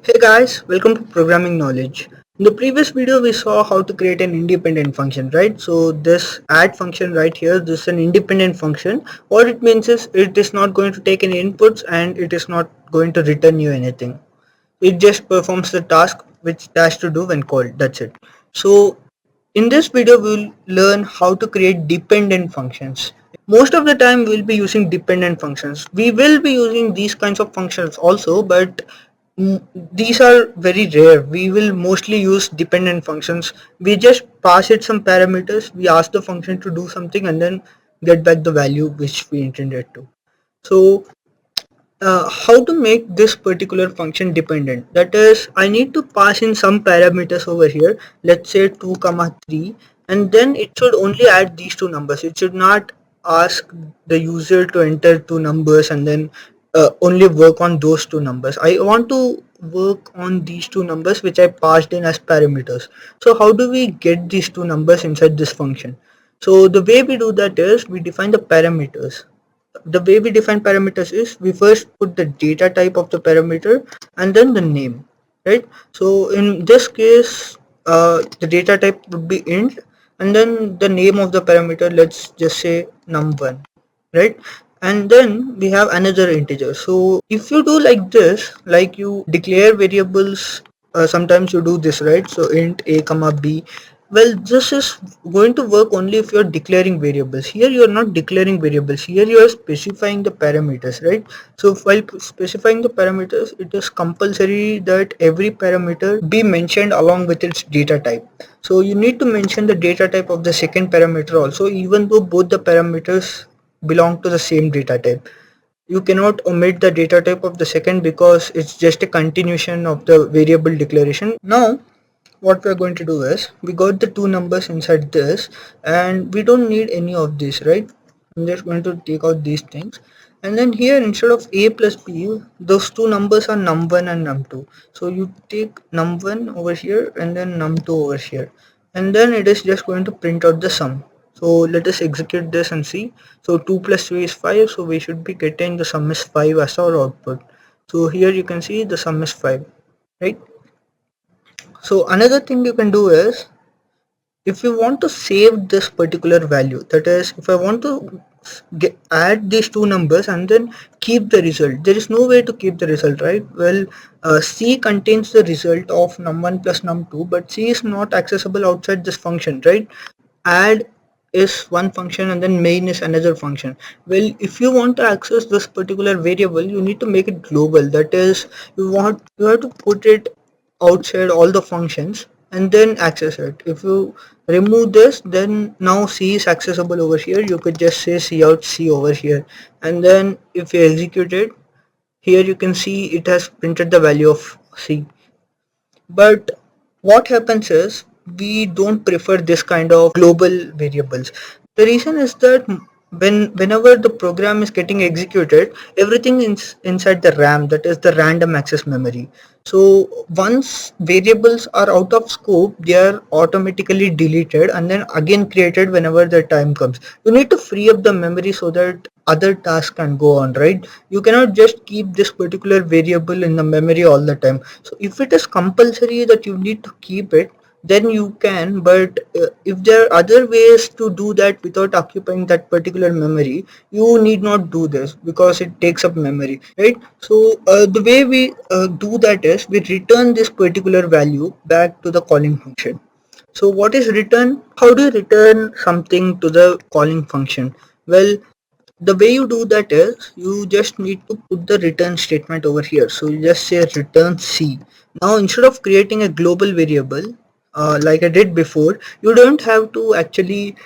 Hey guys, welcome to Programming Knowledge. In the previous video we saw how to create an independent function, right? So this add function right here, this is an independent function. What it means is it is not going to take any inputs and it is not going to return you anything. It just performs the task which it has to do when called, that's it. So in this video we'll learn how to create dependent functions. Most of the time we'll be using dependent functions. We will be using these kinds of functions also, but these are very rare. We will mostly use dependent functions. We just pass it some parameters, we ask the function to do something and then get back the value which we intended to. So how to make this particular function dependent, that is I need to pass in some parameters over here, let's say 2 comma 3, and then it should only add these two numbers. It should not ask the user to enter two numbers and then only work on those two numbers. I want to work on these two numbers which I passed in as parameters. So how do we get these two numbers inside this function? So the way we do that is we define the parameters. The way we define parameters is we first put the data type of the parameter and then the name, right? So in this case the data type would be int and then the name of the parameter, let's just say num1, right? And then we have another integer. So if you do like this, like you declare variables, sometimes you do this, right? So int a comma b. Well, this is going to work only if you're declaring variables. Here you're not declaring variables. Here you are specifying the parameters, right? So while specifying the parameters, it is compulsory that every parameter be mentioned along with its data type. So you need to mention the data type of the second parameter also, even though both the parameters belong to the same data type. You cannot omit the data type of the second because it's just a continuation of the variable declaration. Now what we're going to do is we got the two numbers inside this and we don't need any of this, right? I'm just going to take out these things, and then here instead of a plus b, those two numbers are num1 and num2. So you take num1 over here and then num2 over here, and then it is just going to print out the sum. So let us execute this and see. So 2 plus 3 is 5, so we should be getting the sum is 5 as our output. So here you can see the sum is 5, right? So another thing you can do is if you want to save this particular value, that is if I want to add these two numbers and then keep the result, there is no way to keep the result, right? Well, c contains the result of num1 plus num2, but c is not accessible outside this function, right? Add is one function and then main is another function. Well, if you want to access this particular variable, you need to make it global. That is, you have to put it outside all the functions and then access it. If you remove this, then now c is accessible over here. You could just say c out c over here, and then if you execute it, here you can see it has printed the value of c. But what happens is we don't prefer this kind of global variables. The reason is that whenever the program is getting executed, everything is inside the RAM, that is the random access memory. So once variables are out of scope, they are automatically deleted and then again created whenever the time comes. You need to free up the memory so that other tasks can go on, right? You cannot just keep this particular variable in the memory all the time. So if it is compulsory that you need to keep it, then you can, but if there are other ways to do that without occupying that particular memory, you need not do this because it takes up memory, right? So the way we do that is we return this particular value back to the calling function. So what is return? How do you return something to the calling function? Well, the way you do that is you just need to put the return statement over here. So you just say return c. Now instead of creating a global variable like I did before, you don't have to actually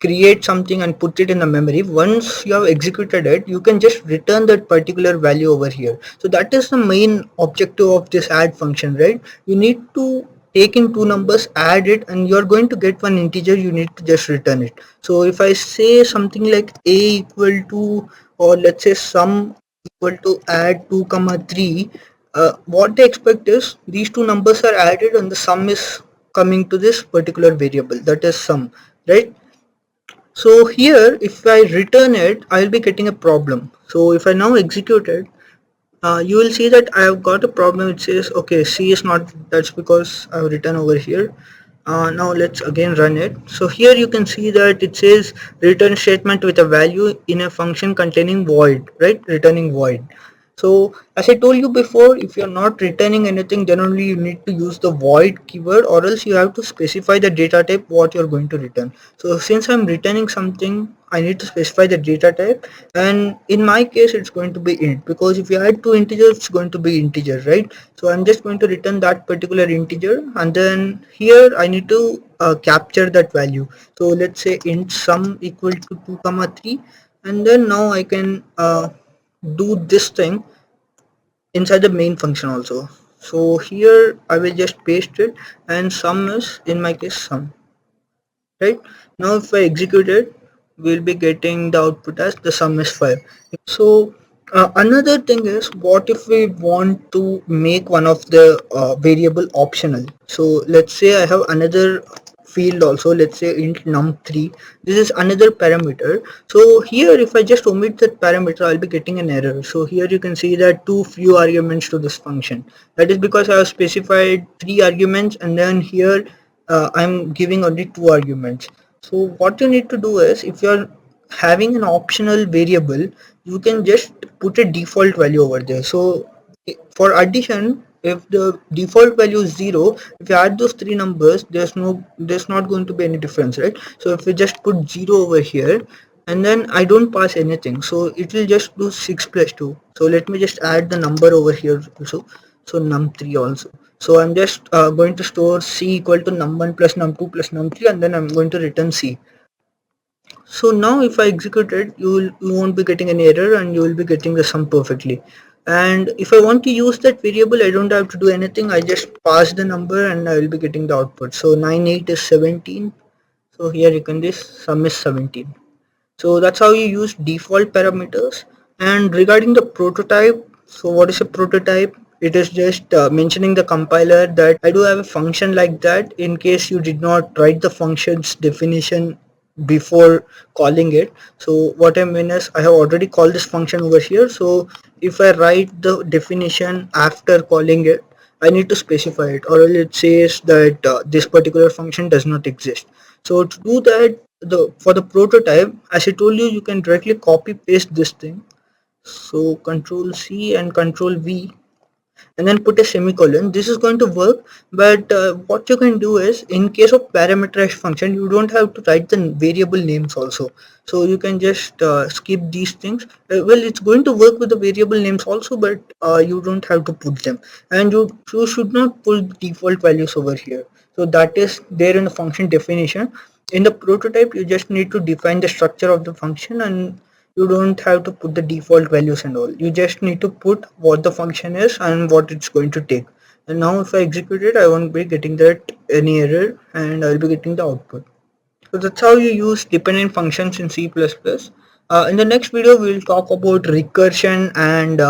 create something and put it in the memory. Once you have executed it, you can just return that particular value over here. So that is the main objective of this add function, right? You need to take in two numbers, add it, and you're going to get one integer. You need to just return it. So if I say something like a equal to, or let's say sum equal to add 2 comma 3, what they expect is these two numbers are added and the sum is coming to this particular variable, that is sum, right? So here if I return it, I'll be getting a problem. So if I now execute it, you will see that I have got a problem. It says okay, C is not, that's because I've written over here. Now let's again run it. So here you can see that it says return statement with a value in a function containing void, right? Returning void. So as I told you before, if you're not returning anything, then only you need to use the void keyword, or else you have to specify the data type what you're going to return. So since I'm returning something, I need to specify the data type, and in my case it's going to be int, because if you add two integers it's going to be integer, right? So I'm just going to return that particular integer, and then here I need to capture that value. So let's say int sum equal to 2 comma 3, and then now I can do this thing inside the main function also. So here I will just paste it, and sum is in my case sum, right? Now if I execute it, we'll be getting the output as the sum is 5. So another thing is, what if we want to make one of the variable optional? So let's say I have another field also, let's say int num3. This is another parameter. So here if I just omit that parameter, I'll be getting an error. So here you can see that too few arguments to this function. That is because I have specified 3 arguments, and then here I'm giving only 2 arguments. So what you need to do is, if you're having an optional variable, you can just put a default value over there. So for addition, if the default value is 0, if you add those three numbers, there's not going to be any difference, right? So if we just put 0 over here, and then I don't pass anything, so it will just do 6 plus 2. So let me just add the number over here also, so num3 also. So I'm just going to store c equal to num1 plus num2 plus num3, and then I'm going to return c. So now if I execute it, you won't be getting any error, and you will be getting the sum perfectly. And if I want to use that variable, I don't have to do anything. I just pass the number and I will be getting the output. So 9 8 is 17. So here you can, this sum is 17. So that's how you use default parameters. And regarding the prototype, so what is a prototype? It is just mentioning the compiler that I do have a function like that, in case you did not write the function's definition before calling it. So what I mean is, I have already called this function over here. So if I write the definition after calling it, I need to specify it, or else it says that this particular function does not exist. So to do that, for the prototype, as I told you, you can directly copy paste this thing. So control C and control V, and then put a semicolon. This is going to work, but what you can do is, in case of parameterized function, you don't have to write the variable names also. So you can just skip these things. Well, it's going to work with the variable names also, but you don't have to put them, and you should not put default values over here. So that is there in the function definition. In the prototype, you just need to define the structure of the function, and you don't have to put the default values and all. You just need to put what the function is and what it's going to take. And now if I execute it, I won't be getting that any error, and I'll be getting the output. So that's how you use dependent functions in C++. In the next video, we will talk about recursion and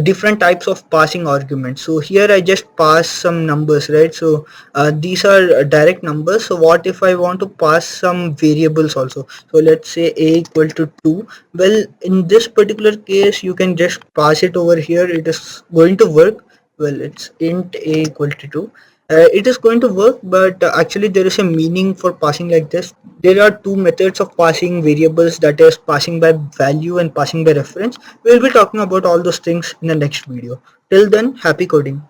different types of passing arguments. So here I just pass some numbers, right? So these are direct numbers. So what if I want to pass some variables also? So let's say a equal to 2. Well, in this particular case, you can just pass it over here. It is going to work. Well, it's int a equal to 2. It is going to work, but actually there is a meaning for passing like this. There are two methods of passing variables, that is passing by value and passing by reference. We'll be talking about all those things in the next video. Till then, happy coding.